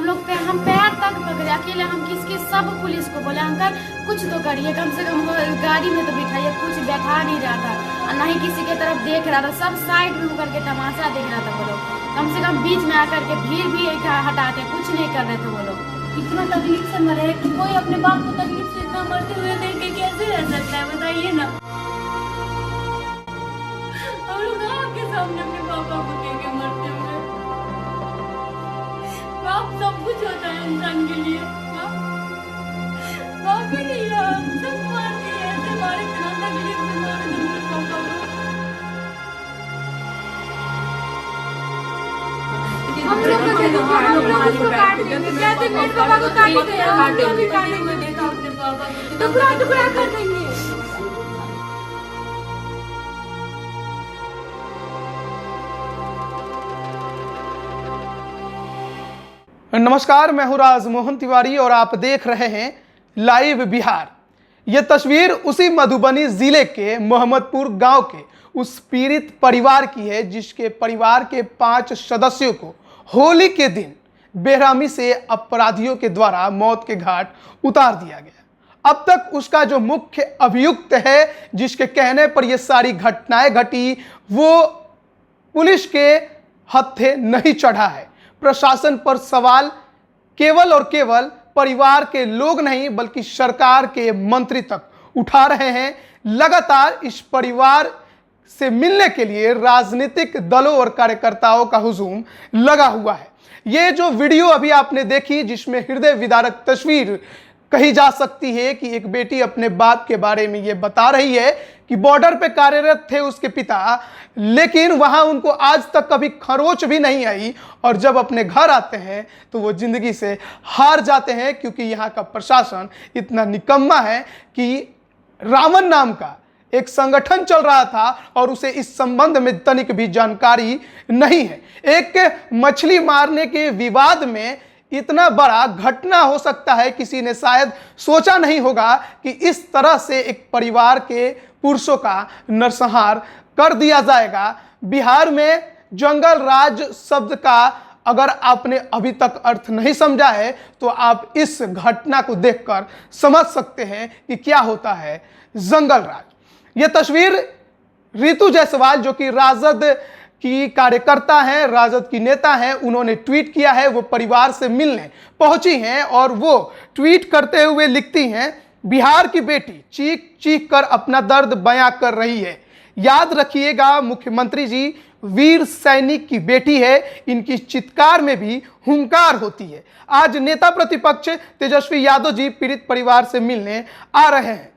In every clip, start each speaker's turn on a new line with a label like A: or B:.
A: हम पैर तक पकड़े, अकेले हम किसके सब पुलिस को बोले अंकल कुछ तो करिए, कम से कम गाड़ी में तो बिठाइए। कुछ बैठा नहीं रहा था और ना ही किसी के तरफ देख रहा था, सब साइड में होकर के तमाशा देख रहा था वो लोग। कम से कम बीच में आकर के भीड़ भी हटाते, कुछ नहीं कर रहे थे वो लोग।
B: इतना तकलीफ से मरे कि कोई अपने बाप को तकलीफ से इतना मरते हुए देख के कैसे रह सकता है, बताइए ना। हम लोग आपके सामने अपने पापा को देख के मरते हुए। बाप सब कुछ होता है इंसान के लिए, बाप ही नहीं है, हम सब मार दिए ऐसे मारे, इतना तकलीफ से मारे मेरे पापा को। हम लोग को काट देंगे, कहते मेरे पापा को काट देंगे, हम लोग भी काटेंगे, देखा अपने पापा को टुकड़ा टुकड़ा कर देंगे।
C: नमस्कार, मैं हूं राज मोहन तिवारी और आप देख रहे हैं लाइव बिहार। यह तस्वीर उसी मधुबनी जिले के मोहम्मदपुर गांव के उस पीड़ित परिवार की है जिसके परिवार के 5 सदस्यों को होली के दिन बेरहमी से अपराधियों के द्वारा मौत के घाट उतार दिया गया। अब तक उसका जो मुख्य अभियुक्त है, जिसके कहने पर यह सारी घटनाएं घटी, वो पुलिस के हत्थे नहीं चढ़ा है। प्रशासन पर सवाल केवल और केवल परिवार के लोग नहीं बल्कि सरकार के मंत्री तक उठा रहे हैं। लगातार इस परिवार से मिलने के लिए राजनीतिक दलों और कार्यकर्ताओं का हुजूम लगा हुआ है। ये जो वीडियो अभी आपने देखी, जिसमें हृदय विदारक तस्वीर कही जा सकती है कि एक बेटी अपने बाप के बारे में ये बता रही है कि बॉर्डर पे कार्यरत थे उसके पिता, लेकिन वहां उनको आज तक कभी खरोच भी नहीं आई और जब अपने घर आते हैं तो वो जिंदगी से हार जाते हैं, क्योंकि यहाँ का प्रशासन इतना निकम्मा है कि रावण नाम का एक संगठन चल रहा था और उसे इस संबंध में तनिक भी जानकारी नहीं है। एक मछली मारने के विवाद में इतना बड़ा घटना हो सकता है, किसी ने शायद सोचा नहीं होगा कि इस तरह से एक परिवार के पुरुषों का नरसंहार कर दिया जाएगा। बिहार में जंगल राज शब्द का अगर आपने अभी तक अर्थ नहीं समझा है तो आप इस घटना को देखकर समझ सकते हैं कि क्या होता है जंगल राज। यह तस्वीर रितु जायसवाल, जो कि राजद की कार्यकर्ता हैं, राजद की नेता हैं, उन्होंने ट्वीट किया है। वो परिवार से मिलने पहुंची हैं और वो ट्वीट करते हुए लिखती हैं, बिहार की बेटी चीख चीख कर अपना दर्द बयां कर रही है। याद रखिएगा मुख्यमंत्री जी, वीर सैनिक की बेटी है, इनकी चित्कार में भी हुंकार होती है। आज नेता प्रतिपक्ष तेजस्वी यादव जी पीड़ित परिवार से मिलने आ रहे हैं।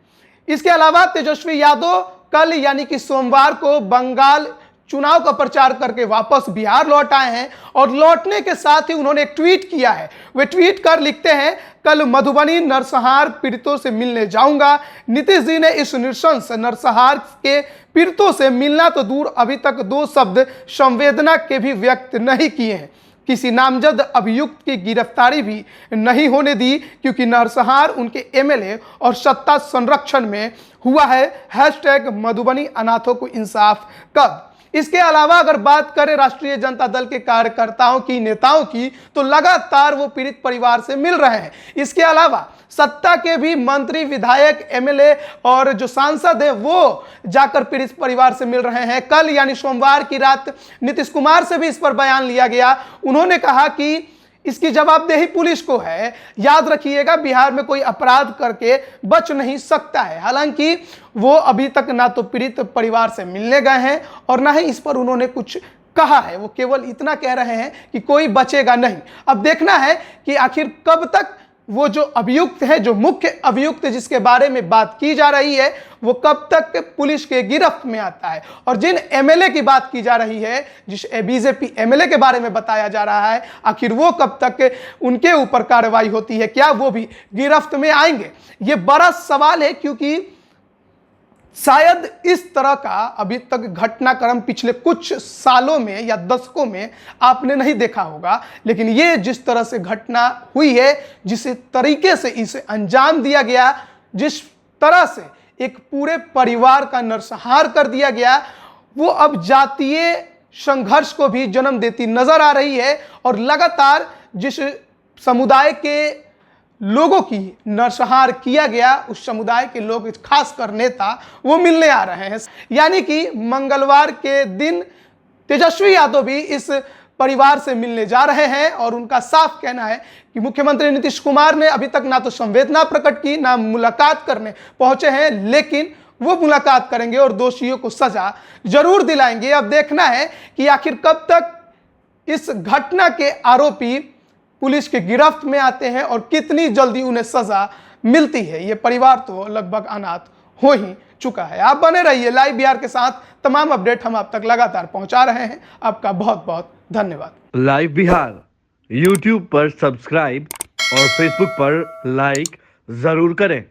C: इसके अलावा तेजस्वी यादव कल यानी कि सोमवार को बंगाल चुनाव का प्रचार करके वापस बिहार लौट आए हैं और लौटने के साथ ही उन्होंने एक ट्वीट किया है। वे ट्वीट कर लिखते हैं, कल मधुबनी नरसंहार पीड़ितों से मिलने जाऊंगा। नीतीश जी ने इस नृशंस नरसंहार के पीड़ितों से मिलना तो दूर, अभी तक 2 शब्द संवेदना के भी व्यक्त नहीं किए हैं। किसी नामजद अभियुक्त की गिरफ्तारी भी नहीं होने दी, क्योंकि नरसंहार उनके एमएलए और सत्ता संरक्षण में हुआ है। हैशटैग मधुबनी अनाथों को इंसाफ कब। इसके अलावा अगर बात करें राष्ट्रीय जनता दल के कार्यकर्ताओं की, नेताओं की, तो लगातार वो पीड़ित परिवार से मिल रहे हैं। इसके अलावा सत्ता के भी मंत्री, विधायक, एमएलए और जो सांसद है वो जाकर पीड़ित परिवार से मिल रहे हैं। कल यानी सोमवार की रात नीतीश कुमार से भी इस पर बयान लिया गया। उन्होंने कहा कि इसकी जवाबदेही पुलिस को है। याद रखिएगा, बिहार में कोई अपराध करके बच नहीं सकता है। हालांकि वो अभी तक ना तो पीड़ित परिवार से मिलने गए हैं और ना ही इस पर उन्होंने कुछ कहा है। वो केवल इतना कह रहे हैं कि कोई बचेगा नहीं। अब देखना है कि आखिर कब तक वो जो अभियुक्त है, जो मुख्य अभियुक्त जिसके बारे में बात की जा रही है, वो कब तक पुलिस के गिरफ्त में आता है। और जिन एमएलए की बात की जा रही है, जिस बीजेपी एमएलए के बारे में बताया जा रहा है, आखिर वो कब तक उनके ऊपर कार्रवाई होती है, क्या वो भी गिरफ्त में आएंगे, ये बड़ा सवाल है। क्योंकि शायद इस तरह का अभी तक घटनाक्रम पिछले कुछ सालों में या दशकों में आपने नहीं देखा होगा। लेकिन ये जिस तरह से घटना हुई है, जिस तरीके से इसे अंजाम दिया गया, जिस तरह से एक पूरे परिवार का नरसंहार कर दिया गया, वो अब जातीय संघर्ष को भी जन्म देती नजर आ रही है। और लगातार जिस समुदाय के लोगों की नरसंहार किया गया, उस समुदाय के लोग, खासकर नेता, वो मिलने आ रहे हैं। यानी कि मंगलवार के दिन तेजस्वी यादव भी इस परिवार से मिलने जा रहे हैं और उनका साफ कहना है कि मुख्यमंत्री नीतीश कुमार ने अभी तक ना तो संवेदना प्रकट की, ना मुलाकात करने पहुंचे हैं, लेकिन वो मुलाकात करेंगे और दोषियों को सजा जरूर दिलाएंगे। अब देखना है कि आखिर कब तक इस घटना के आरोपी पुलिस के गिरफ्त में आते हैं और कितनी जल्दी उन्हें सजा मिलती है। ये परिवार तो लगभग अनाथ हो ही चुका है। आप बने रहिए लाइव बिहार के साथ, तमाम अपडेट हम आप तक लगातार पहुंचा रहे हैं। आपका बहुत बहुत धन्यवाद।
D: लाइव बिहार यूट्यूब पर सब्सक्राइब और फेसबुक पर लाइक जरूर करें।